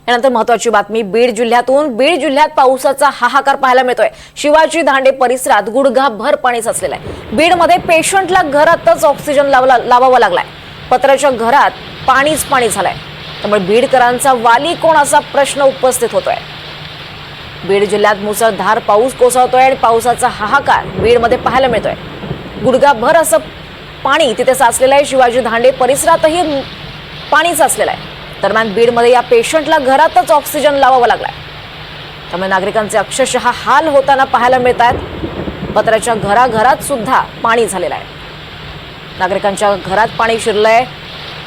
यानंतर महत्त्वाची बातमी बीड जिल्ह्यातून. बीड जिल्ह्यात पावसाचा हाहाकार पाहायला मिळतोय. शिवाजी धांडे परिसरात गुडघाभर पाणी साचलेलं आहे. बीडमध्ये पेशंटला घरातच ऑक्सिजन लावावा लागलाय. पत्र्याच्या घरात पाणीच पाणी झालंय. त्यामुळे बीडकरांचा वाली कोण असा प्रश्न उपस्थित होतोय. बीड जिल्ह्यात मुसळधार पाऊस कोसळतोय आणि पावसाचा हाहाकार बीडमध्ये पाहायला मिळतोय. गुडघाभर असं पाणी तिथे साचलेलं आहे. शिवाजी धांडे परिसरातही पाणी साचलेलं आहे. दरम्यान बीडमध्ये या पेशंटला घरातच ऑक्सिजन लावावा लागलाय. त्यामुळे नागरिकांचे अक्षरशः हाल होताना पाहायला मिळत आहेत. पत्र्याच्या घराघरात सुद्धा पाणी झालेलं आहे. नागरिकांच्या घरात पाणी शिरलंय,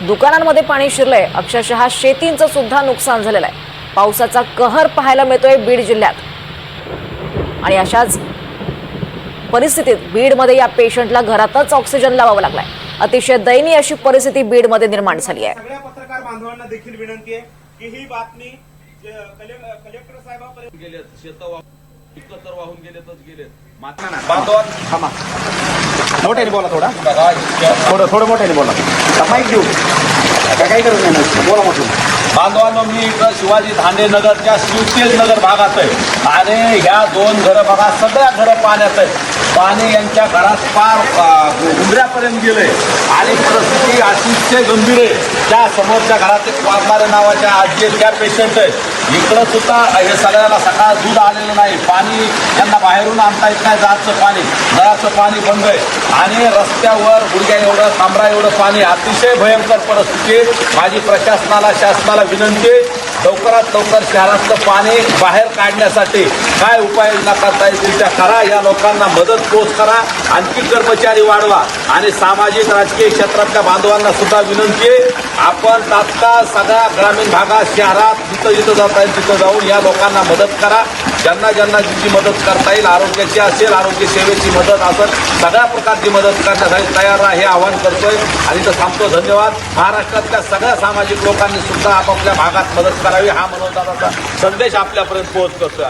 दुकानांमध्ये पाणी शिरलंय. अक्षरशः शेतींचं सुद्धा नुकसान झालेलं आहे. पावसाचा कहर पाहायला मिळतोय बीड जिल्ह्यात. आणि अशाच परिस्थितीत बीडमध्ये या पेशंटला घरातच ऑक्सिजन लावावा लागलाय. अतिशय दयनीय अशी परिस्थिती बीडमध्ये निर्माण झाली आहे. सगळ्या पत्रकार बांधवांना देखील विनंती आहे की ही बातमी कलेक्टर साहेबांपर्यंत गेले, शेत तर वाहून गेले. मोठ्याने बोला, थोडं मोठ्याने बोला. माईक देऊ काही करू नये, बोला मोठं. बांधवांनो, मी इकडं शिवाजी धांडे नगरच्या शिवतेज नगर भागात आहे आणि ह्या दोन घरं बघा, सगळ्या घरं पाण्यात आहेत. पाणी यांच्या घरात पार उंबऱ्यापर्यंत गेलंय आणि परिस्थिती अतिशय गंभीर आहे. त्या समोरच्या घरात एक वाघमारे नावाच्या आजी त्या पेशंट आहेत. इकडं सुद्धा हे सगळ्याला सकाळ दूध आलेलं नाही. पाणी यांना बाहेरून आणता येत नाही. नळाचं पाणी बंद आहे आणि रस्त्यावर गुडघ्या एवढं, तांबडा एवढं पाणी. अतिशय भयंकर परिस्थिती. माझी प्रशासनाला, शासनाला विनंती आहे, लवकरात लवकर शहरातलं पाणी बाहेर काढण्यासाठी काय उपाययोजना करता येतील त्या करा. या लोकांना मदत पोच करा. आणखी कर्मचारी वाढवा आणि सामाजिक राजकीय क्षेत्रातल्या बांधवांना सुद्धा विनंती आहे, आपण तात्काळ सगळ्या ग्रामीण भागात, शहरात जिथं जिथं जाता येईल तिथं जाऊन या लोकांना मदत करा. ज्यांना ज्यांना जिची मदत करता येईल, आरोग्याची असेल, आरोग्य सेवेची मदत असेल, सगळ्या प्रकारची मदत करण्यासाठी तयार राहा हे आवाहन करतोय आणि इथं थांबतो. धन्यवाद. महाराष्ट्रातल्या सगळ्या सामाजिक लोकांनी सुद्धा आपापल्या भागात मदत करावी हा मनोदानाचा संदेश आपल्यापर्यंत पोहोच करतोय.